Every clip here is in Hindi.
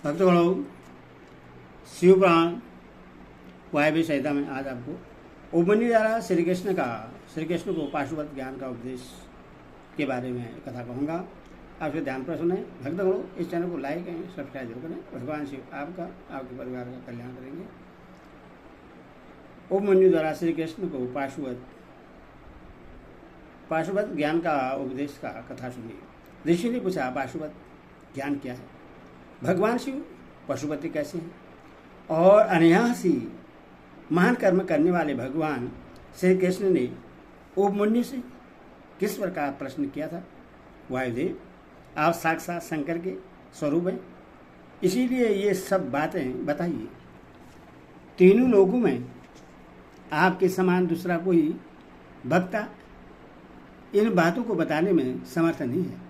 भक्तगणों, शिवपुराण वायव्य संहिता में आज आपको उपमन्यु द्वारा श्री कृष्ण को पाशुपत ज्ञान का उपदेश के बारे में कथा कहूँगा। आपके ध्यान पर सुने। भक्तगणों, इस चैनल को लाइक एंड सब्सक्राइब जरूर करें। भगवान शिव आपका आपके परिवार का कल्याण करेंगे। उपमन्यु द्वारा श्री कृष्ण को पाशुपत ज्ञान का उपदेश का कथा सुनिए। ऋषि ने पूछा, पाशुपत ज्ञान क्या है? भगवान शिव पशुपति कैसे हैं? और अनायासी महान कर्म करने वाले भगवान श्री कृष्ण ने उपमन्यु से किस प्रकार प्रश्न किया था? वायुदेव, आप साक्षात शंकर के स्वरूप हैं, इसीलिए ये सब बातें बताइए। तीनों लोगों में आपके समान दूसरा कोई वक्ता इन बातों को बताने में समर्थ नहीं है।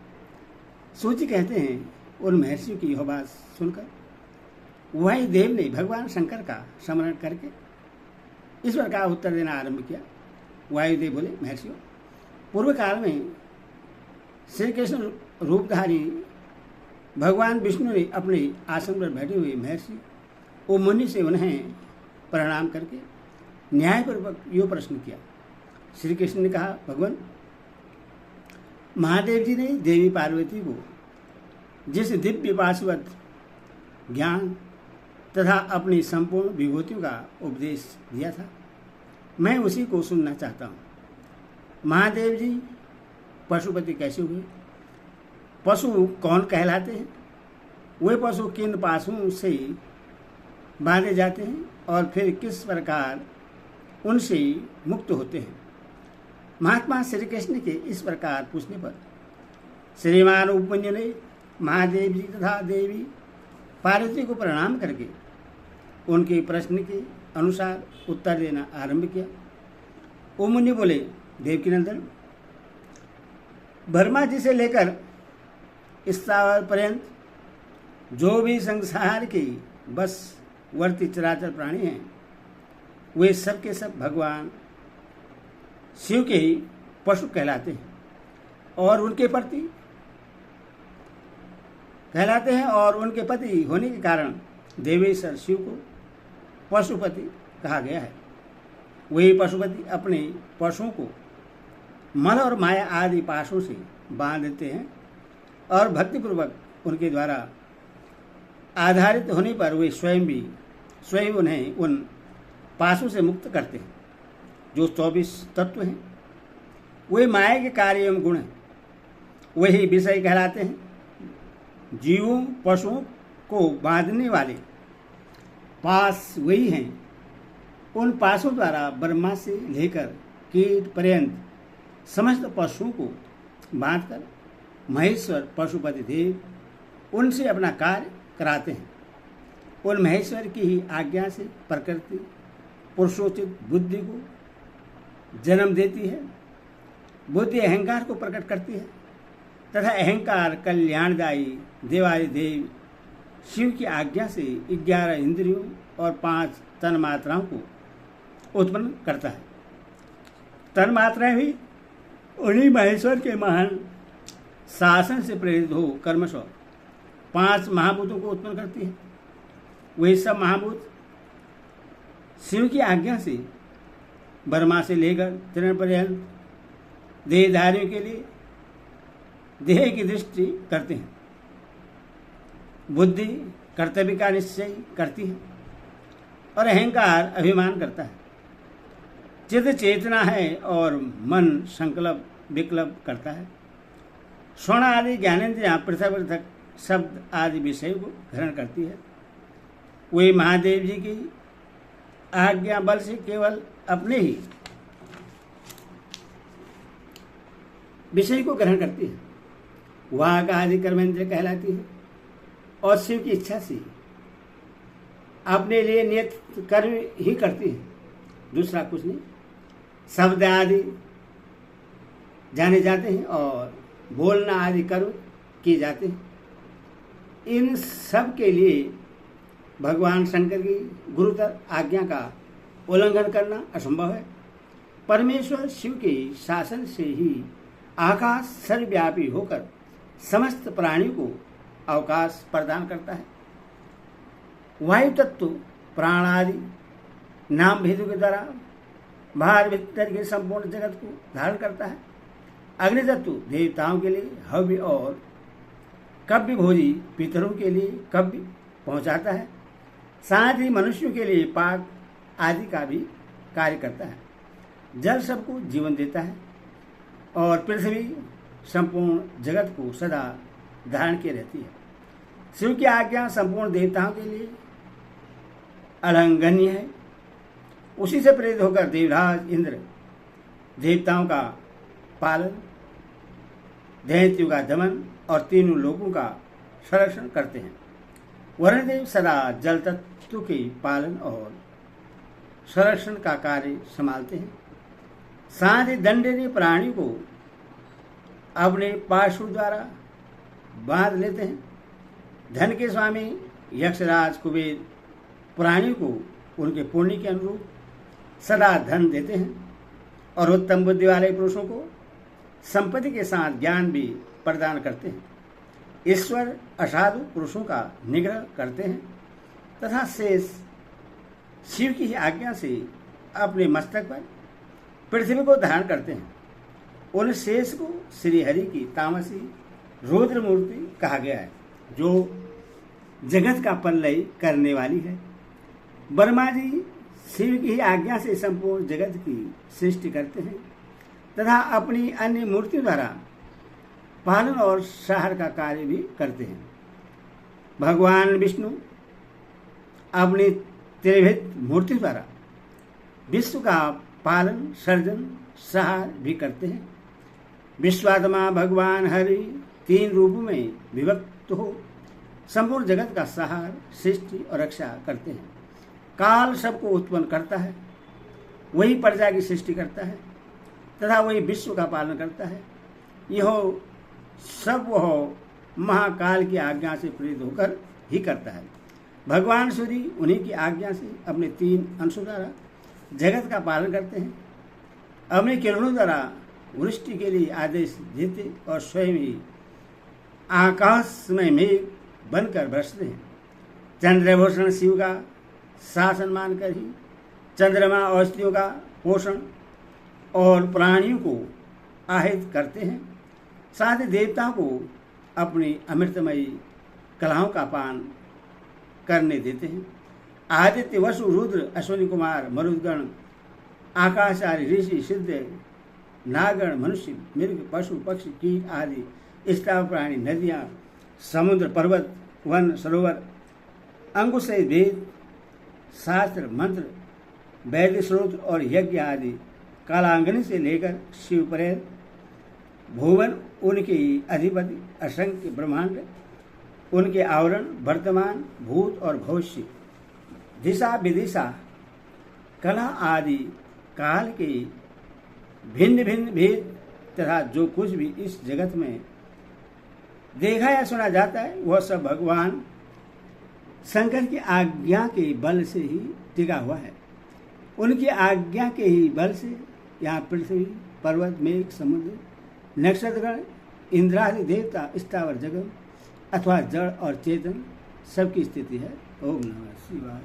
सूची कहते हैं, उन महर्षियों की यह बात सुनकर वायुदेव ने भगवान शंकर का स्मरण करके इस प्रकार उत्तर देना आरंभ किया। वायुदेव बोले, महर्षियों, पूर्व काल में श्री कृष्ण रूपधारी भगवान विष्णु ने अपने आसन पर बैठे हुए महर्षि उपमन्यु से उन्हें प्रणाम करके न्यायपूर्वक यो प्रश्न किया। श्री कृष्ण ने कहा, भगवान, महादेव जी ने देवी पार्वती को जिस दिव्य पाशुपत ज्ञान तथा अपनी संपूर्ण विभूतियों का उपदेश दिया था, मैं उसी को सुनना चाहता हूँ। महादेव जी पशुपति कैसे हुए? पशु कौन कहलाते हैं? वे पशु किन पाशुओं से बांधे जाते हैं और फिर किस प्रकार उनसे मुक्त होते हैं? महात्मा श्री कृष्ण के इस प्रकार पूछने पर श्रीमान उपमन्यु ने महादेव जी तथा देवी पार्वती को प्रणाम करके उनके प्रश्न के अनुसार उत्तर देना आरंभ किया। उपमन्यु बोले, देवकीनंदन, ब्रह्मा जी से लेकर स्थावर पर्यंत जो भी संसार के बस वर्ती चराचर प्राणी हैं, वे सब के सब भगवान शिव के ही पशु कहलाते हैं और उनके पति होने के कारण देवेश्वर शिव को पशुपति कहा गया है। वही पशुपति अपने पशुओं को मल और माया आदि पाशों से बांध देते हैं और भक्तिपूर्वक उनके द्वारा आधारित होने पर वे स्वयं उन्हें उन पाशों से मुक्त करते हैं। जो 24 तत्व हैं, वे माया के कार्य एवं गुण हैं, वही विषय कहलाते हैं। जीवों पशुओं को बांधने वाले पास वही हैं। उन पासों द्वारा ब्रह्मा से लेकर कीट पर्यंत समस्त पशुओं को बांधकर महेश्वर पशुपति देव उनसे अपना कार्य कराते हैं। उन महेश्वर की ही आज्ञा से प्रकृति पुरुषोचित बुद्धि को जन्म देती है। बुद्धि अहंकार को प्रकट करती है तथा अहंकार कल्याणदायी देवादिदेव शिव की आज्ञा से 11 इंद्रियों और 5 तन्मात्राओं को उत्पन्न करता है। तन्मात्राएं भी उन्हीं महेश्वर के महान शासन से प्रेरित हो कर्मश 5 महाभूतों को उत्पन्न करती है। वही सब महाभूत शिव की आज्ञा से ब्रह्मा से लेकर तृण पर्यंत देहधारियों के लिए देह की दृष्टि करते हैं। बुद्धि कर्तव्य का निश्चय करती है और अहंकार अभिमान करता है। चित्त चेतना है और मन संकल्प विकल्प करता है। श्रवण आदि ज्ञानेंद्रियां पृथक पृथक शब्द आदि विषयों को ग्रहण करती है। वे महादेव जी की आज्ञा बल से केवल अपने ही विषय को ग्रहण करती है। वाक आदि कर्मेंद्रिय कहलाती है और शिव की इच्छा से अपने लिए नियत कर्म ही करती है, दूसरा कुछ नहीं। शब्द आदि जाने जाते हैं और बोलना आदि कर्म किए जाते हैं। इन सब के लिए भगवान शंकर की गुरुतर आज्ञा का उल्लंघन करना असंभव है। परमेश्वर शिव के शासन से ही आकाश सर्वव्यापी होकर समस्त प्राणियों को अवकाश प्रदान करता है। वायु तत्व प्राण आदि नाम भेदों के द्वारा बाहर भीतर के संपूर्ण जगत को धारण करता है। अग्नि तत्व देवताओं के लिए हव्य और कव्य भोजी पितरों के लिए कव्य पहुंचाता है। साथ ही मनुष्यों के लिए पाक आदि का भी कार्य करता है। जल सबको जीवन देता है और पृथ्वी संपूर्ण जगत को सदा धारण किए रहती है। शिव की आज्ञा संपूर्ण देवताओं के लिए अलंघनीय है। उसी से प्रेरित होकर देवराज इंद्र देवताओं का पालन, दैत्यों का दमन और तीनों लोगों का संरक्षण करते हैं। वरुणदेव सदा जल तत्व के पालन और संरक्षण का कार्य संभालते हैं। साथ ही दंडनीय प्राणी को अपने पार्श्व द्वारा बांध लेते हैं। धन के स्वामी यक्षराज कुबेर प्राणी को उनके पुण्य के अनुरूप सदा धन देते हैं और उत्तम बुद्धि वाले पुरुषों को संपत्ति के साथ ज्ञान भी प्रदान करते हैं। ईश्वर असाधु पुरुषों का निग्रह करते हैं तथा शेष शिव की आज्ञा से अपने मस्तक पर पृथ्वी को धारण करते हैं। उन शेष को श्री हरि की तामसी रुद्र मूर्ति कहा गया है, जो जगत का प्रलय करने वाली है। ब्रह्मा जी शिव की आज्ञा से संपूर्ण जगत की सृष्टि करते हैं तथा अपनी अन्य मूर्तियों द्वारा पालन और संहार का कार्य भी करते हैं। भगवान विष्णु अपनी त्रिविध मूर्ति द्वारा विश्व का पालन, सर्जन, संहार भी करते हैं। विश्वात्मा भगवान हरि तीन रूपों में विभक्त हो संपूर्ण जगत का संहार, सृष्टि और रक्षा करते हैं। काल सबको उत्पन्न करता है, वही प्रजा की सृष्टि करता है तथा वही विश्व का पालन करता है। यह सब वह महाकाल की आज्ञा से प्रेरित होकर ही करता है। भगवान सूर्य उन्हीं की आज्ञा से अपने तीन अंशों द्वारा जगत का पालन करते हैं। अपने किरणों द्वारा वृष्टि के लिए आदेश देते और स्वयं ही आकाश में मेघ बनकर बरसते हैं। चंद्रभूषण शिव का शासन मानकर ही चंद्रमा औषधियों का पोषण और प्राणियों को आहित करते हैं। साथ ही देवताओं को अपनी अमृतमयी कलाओं का पान करने देते हैं। आदित्य, वसु, रुद्र, अश्विनी कुमार, मरुदगण, आकाशादि, ऋषि, सिद्ध, नागण, मनुष्य, मृग, पशु, पक्षी, कीट आदि स्तव प्राणी, नदियाँ, समुद्र, पर्वत, वन, सरोवर, अंकुश से वेद, शास्त्र, मंत्र, वैद्य स्रोत और यज्ञ आदि कालांगनी से लेकर शिव पर्यंत भुवन, उनके अधिपति, असंख्य ब्रह्मांड, उनके आवरण, वर्तमान, भूत और भविष्य, दिशा विदिशा, कला आदि काल के भिन्न भिन्न भेद तथा जो कुछ भी इस जगत में देखा या सुना जाता है वह सब भगवान शंकर की आज्ञा के बल से ही टिका हुआ है। उनकी आज्ञा के ही बल से यहाँ पृथ्वी, पर्वत, मेघ, समुद्र, नक्षत्रगण, इंद्रादि देवता, स्थावर जगत अथवा जड़ और चेतन सबकी स्थिति है। ओम नमः शिवाय।